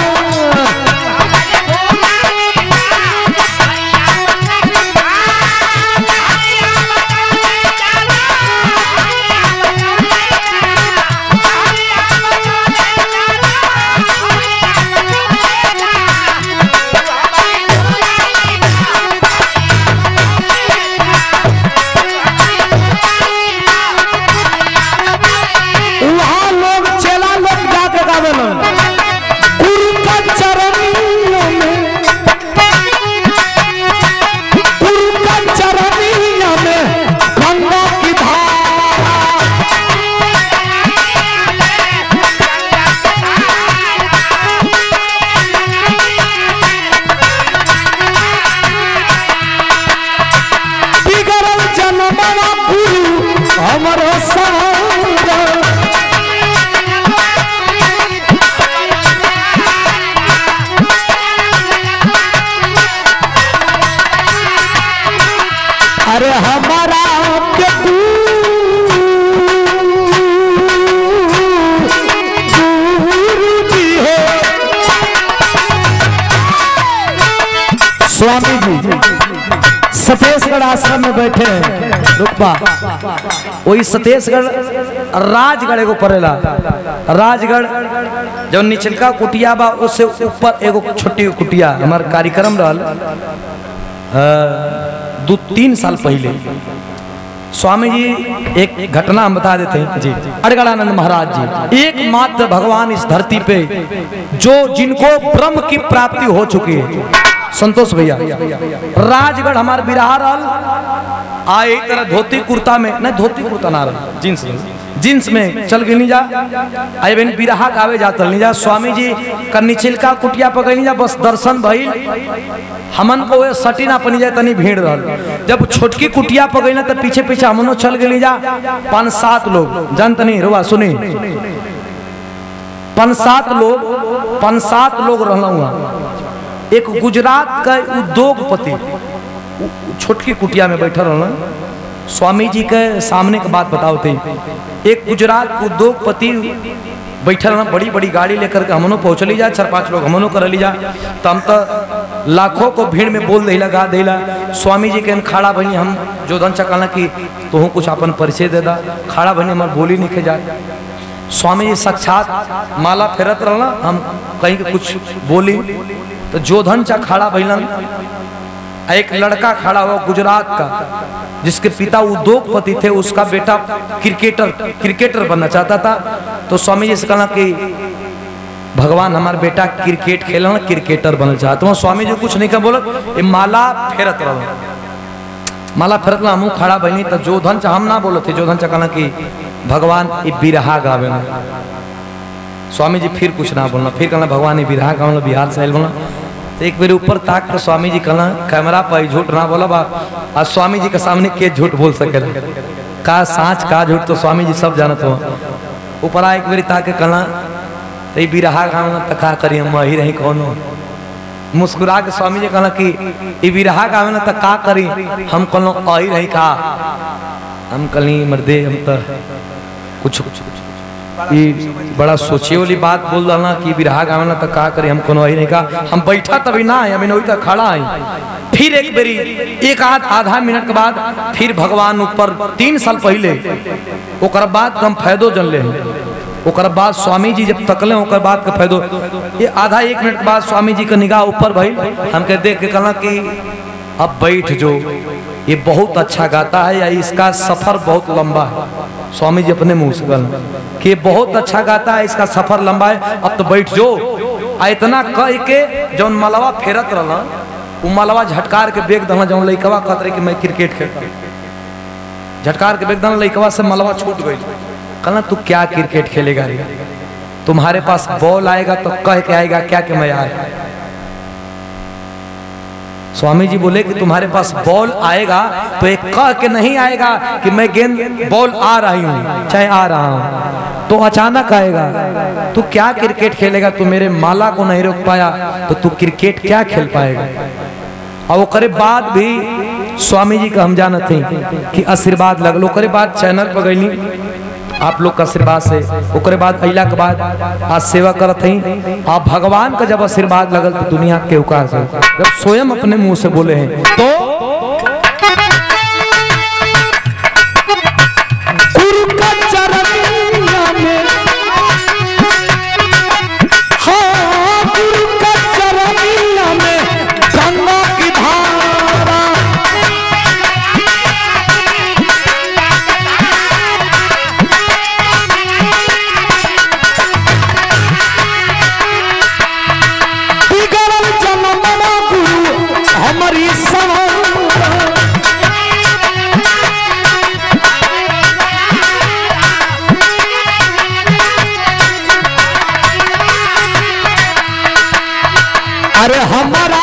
स्वामी जी सतेशगढ़ आश्रम में बैठे हैं। रुकबा वही सतेशगढ़ राजगढ़ एगो पड़ेला। राजगढ़ जो निचलका कुटिया बा उससे ऊपर एगो छोटी कुटिया। हमार कार्यक्रम रहल 2-3 साल पहले। स्वामी जी एक घटना हम बता देते हैं जी। अड़गड़ानंद महाराज जी एकमात्र भगवान इस धरती पे जो जिनको ब्रह्म की प्राप्ति हो चुकी है। संतोष भैया राजगढ़ हमार बिरहा रहल आए तरह धोती कुर्ता में, नहीं धोती कुर्ता ना रहा, जींस में चल गई जा। आई बहन बिरहा गावे जातल नहीं जा। स्वामी जी का निचलका कुटिया पकड़ जा, बस दर्शन भइल। हमन को वे सटी ना पनी जाए तनी भीड़ रहल। जब छोटकी कुटिया पकड़ी ना तो पीछे पीछे हमनो चल गई जा। 5-7 लोग जानत नहीं रुआ सुनी 5-7 लोग रहना हुआ। एक गुजरात का उद्योगपति छोटकी कुटिया में बैठा रहना। स्वामी जी के सामने की बात बताओ थे। एक गुजरात के उद्योगपति बैठा रहना, बड़ी बड़ी गाड़ी लेकर के हमनो पहुँचली जा। 4-5 लोग हमनो कर ली जा। तो हम तो लाखों को भीड़ में बोल देला गा देला। स्वामी जी के खड़ा बनी हम जो धन चकाना कि तुहू कुछ अपन परिचय दे दा। खड़ा बनी हमार बोली नहीं खे जाए। स्वामी जी साक्षात माला फेरत रहना, हम कहीं के कुछ बोली तो जोधन चा खड़ा भइलन। एक लड़का खड़ा हुआ गुजरात का जिसके पिता उद्योगपति थे, उसका बेटा क्रिकेटर बनना चाहता था। तो स्वामी जी से कहना कि भगवान हमारा बेटा क्रिकेट खेलना क्रिकेटर बनना चाहता हूँ। स्वामी जी कुछ नहीं कर बोला, ये माला फेरत रहा। माला फेरत रहा हम खड़ा बनी। तो जोधन चा हम ना बोले थे। जोधन चा कहना कि भगवान ये बिरहा गावे ना। स्वामी जी फिर कुछ ना बोलना, फिर कहना भगवान ये बिरहा गावे बिहार से बोलना। तो एक मेरे ऊपर ताक कर स्वामी जी कहना कैमरा पर झूठ ना बोला बा। आज स्वामी जी के सामने के झूठ बोल सके का साँच का झूठ तो स्वामी जी सब जानत हो। ऊपर एक मेरी ताके कहना तो ये बिरहा गावे तो का करी हम वही रही कौनो। मुस्कुरा के स्वामी जी कहना कि ये बिरहा गावे ना तो का करी हम कौनो आई रही का। हम कली मर्दे हम तो कुछ बड़ा सोचे वाली बात बोल रहा ना कि बिरहा गावे ना तो का करे हम कोनो ही नहीं का। हम बैठा तभी ना है, हमें तक खड़ा है। फिर एक बेरी एक आधा मिनट के बाद फिर भगवान ऊपर 3 साल पहले ओकर बाद हम फायदो जन ले। ओकर बाद स्वामी जी जब तकले ओकर बाद का फायदो ये आधा 1 मिनट के बाद स्वामी जी का निगाह ऊपर भइल। हमके देख के कहना कि अब बैठ जो, ये बहुत अच्छा गाता है या इसका सफर बहुत लंबा है। स्वामी जी अपने मुंह से कहना कि बहुत अच्छा गाता है, इसका सफर लंबा है, अब तो बैठ जो। इतना कह के जौन मलवा फेरत रहना वो मलवा झटकार के बेग दना जौन लइकवा कहत रहे कि मैं क्रिकेट खेलता, झटकार के बेग दना लइकवा से मलवा छूट गई। कहना तू क्या क्रिकेट खेलेगा रे, तुम्हारे पास बॉल आएगा तो कह के आएगा क्या कि मैं आया। स्वामी जी बोले कि तुम्हारे पास बॉल आएगा तो एक कह के नहीं आएगा कि मैं गेंद बॉल आ रही हूँ चाहे आ रहा हूँ, तो अचानक आएगा। तू क्या क्रिकेट खेलेगा, तू मेरे माला को नहीं रोक पाया तो तू क्रिकेट क्या खेल पाएगा। और वो करे बाद भी स्वामी जी का हम जानते हैं कि आशीर्वाद लगलो। करे बाद चैनल पर गई आप लोग का आशीर्वाद से, ओकरे बाद अइला के बाद आज सेवा करत हई। आप भगवान का जब आशीर्वाद लगल तो दुनिया के उका से जब स्वयं अपने मुंह से बोले हैं तो गुरु का चरणिया में, हाँ गुरु का चरणिया में गंगा की धारा। हमारी अरे हमारा